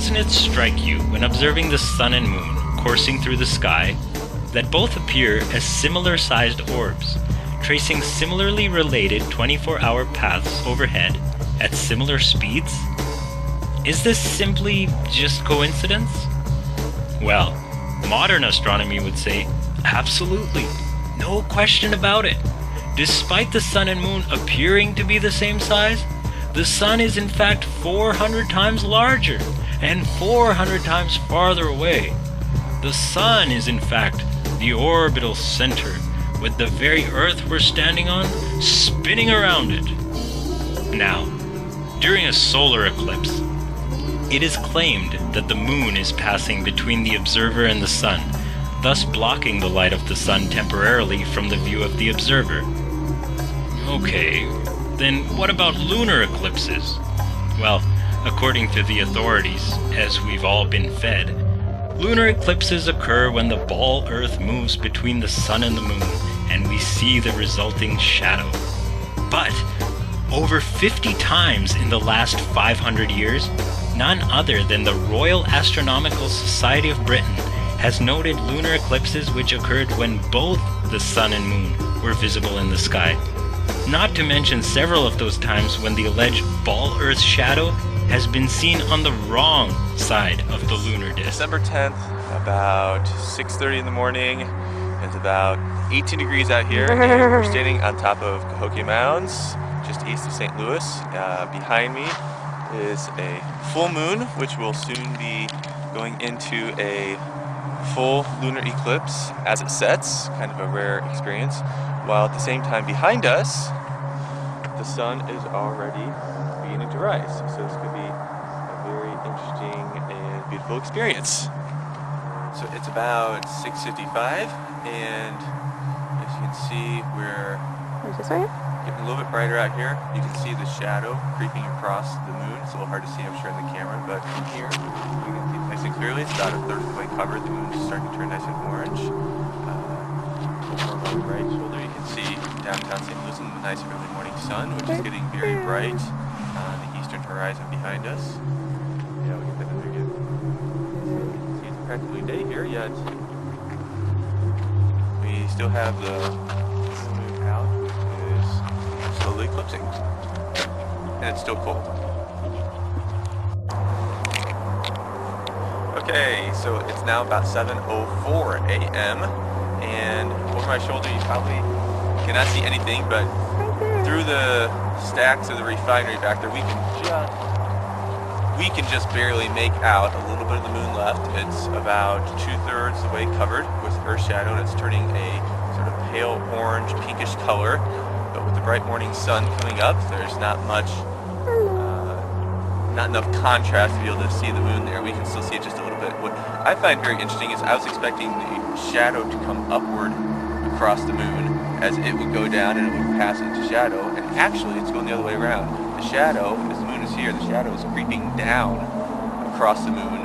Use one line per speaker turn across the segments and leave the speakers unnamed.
doesn't it strike you when observing the sun and moon coursing through the sky that both appear as similar-sized orbs, tracing similarly related 24-hour paths overhead at similar speeds? Is this simply just coincidence? Well, modern astronomy would say, absolutely, no question about it. Despite the sun and moon appearing to be the same size, the sun is in fact 400 times larger and 400 times farther away. The sun is in fact the orbital center, with the very Earth we're standing on spinning around it. Now, during a solar eclipse, it is claimed that the moon is passing between the observer and the sun, thus blocking the light of the sun temporarily from the view of the observer. Okay, then what about lunar eclipses? Well, according to the authorities, as we've all been fed, lunar eclipses occur when the ball Earth moves between the sun and the moon, and we see the resulting shadow. But over 50 times in the last 500 years, none other than the Royal Astronomical Society of Britain has noted lunar eclipses which occurred when both the sun and moon were visible in the sky. Not to mention several of those times when the alleged ball Earth shadow has been seen on the wrong side of the lunar disk.
December 10th, about 6:30 in the morning. It's about 18 degrees out here, and we're standing on top of Cahokia Mounds, just east of St. Louis. Behind me is a full moon, which will soon be going into a full lunar eclipse as it sets, kind of a rare experience, while at the same time behind us, the sun is already beginning to rise. So this could be a very interesting and beautiful experience. So it's about 6:55, and as you can see, we're getting a little bit brighter out here. You can see the shadow creeping across the moon. It's a little hard to see, I'm sure, in the camera, but from here, you can see it nice and clearly. It's about a third of the way covered. The moon's starting to turn nice and orange. Over on the right shoulder, you can see downtown St. Louis and the nice early morning sun, which is getting very bright on the eastern horizon behind us. Yeah, we can put it there again. See, it's practically day here, yet we still have the moon out, which is slowly eclipsing, and it's still cold. Okay, so it's now about 7:04 a.m. and over my shoulder you probably cannot see anything, but through the stacks of the refinery back there, we can just barely make out a little bit of the moon left. It's about 2/3 the way covered with Earth shadow, and it's turning a sort of pale orange, pinkish color. But with the bright morning sun coming up, there's not enough contrast to be able to see the moon there. We can still see it just a little bit. What I find very interesting is I was expecting the shadow to come upward across the moon as it would go down and it would pass into shadow, and actually it's going the other way around. The shadow, as the moon is here, the shadow is creeping down across the moon.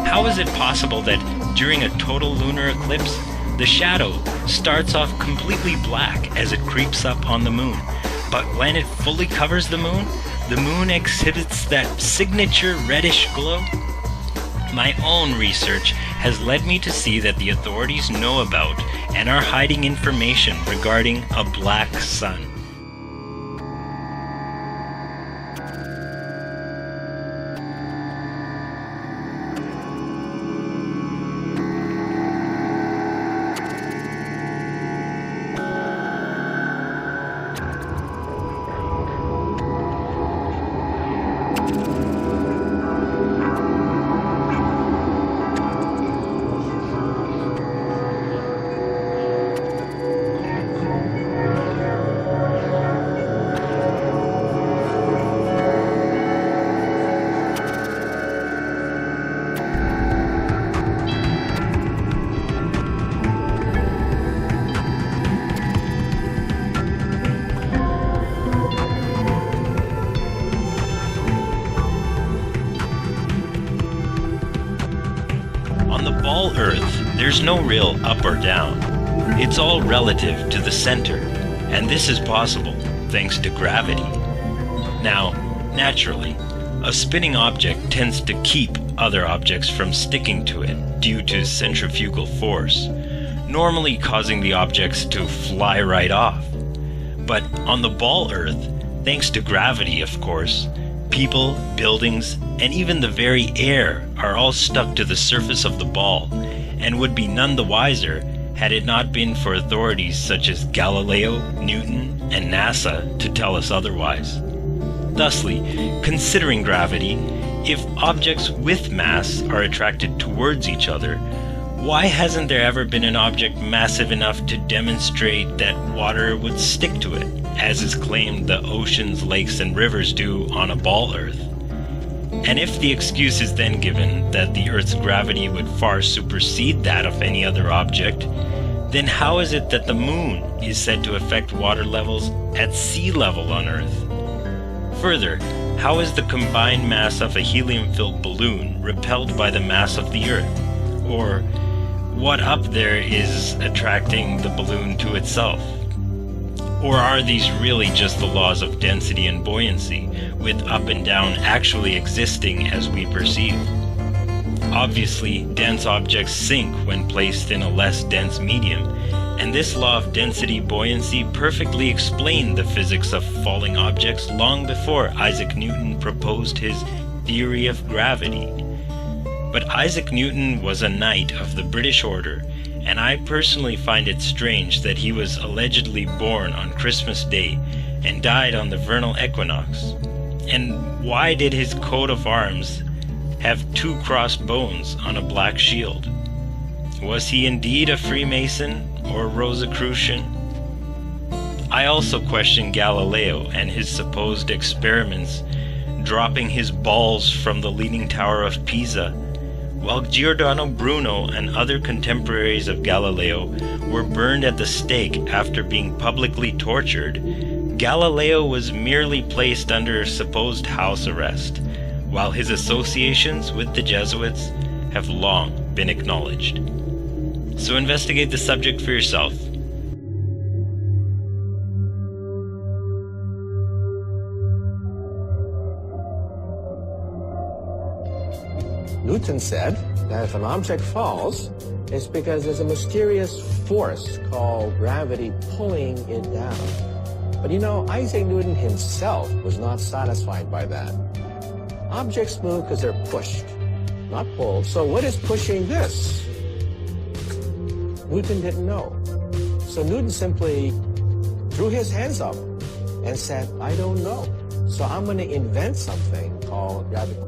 How is it possible that during a total lunar eclipse, the shadow starts off completely black as it creeps up on the moon, but when it fully covers the moon exhibits that signature reddish glow? My own research has led me to see that the authorities know about and are hiding information regarding a black sun. Ball Earth, there's no real up or down. It's all relative to the center, and this is possible thanks to gravity. Now, naturally, a spinning object tends to keep other objects from sticking to it due to centrifugal force, normally causing the objects to fly right off. But on the ball Earth, thanks to gravity, of course, people, buildings, and even the very air are all stuck to the surface of the ball, and would be none the wiser had it not been for authorities such as Galileo, Newton, and NASA to tell us otherwise. Thusly, considering gravity, if objects with mass are attracted towards each other, why hasn't there ever been an object massive enough to demonstrate that water would stick to it, as is claimed the oceans, lakes, and rivers do on a ball Earth? And if the excuse is then given that the Earth's gravity would far supersede that of any other object, then how is it that the Moon is said to affect water levels at sea level on Earth? Further, how is the combined mass of a helium-filled balloon repelled by the mass of the Earth? Or, what up there is attracting the balloon to itself? Or are these really just the laws of density and buoyancy, with up and down actually existing as we perceive? Obviously, dense objects sink when placed in a less dense medium, and this law of density buoyancy perfectly explained the physics of falling objects long before Isaac Newton proposed his theory of gravity. But Isaac Newton was a knight of the British Order, and I personally find it strange that he was allegedly born on Christmas Day and died on the vernal equinox. And why did his coat of arms have 2 crossed bones on a black shield? Was he indeed a Freemason or Rosicrucian? I also question Galileo and his supposed experiments dropping his balls from the Leaning Tower of Pisa. While Giordano Bruno and other contemporaries of Galileo were burned at the stake after being publicly tortured, Galileo was merely placed under supposed house arrest, while his associations with the Jesuits have long been acknowledged. So investigate the subject for yourself.
Newton said that if an object falls, it's because there's a mysterious force called gravity pulling it down. But you know, Isaac Newton himself was not satisfied by that. Objects move because they're pushed, not pulled. So what is pushing this? Newton didn't know. So Newton simply threw his hands up and said, I don't know. So I'm going to invent something called gravity.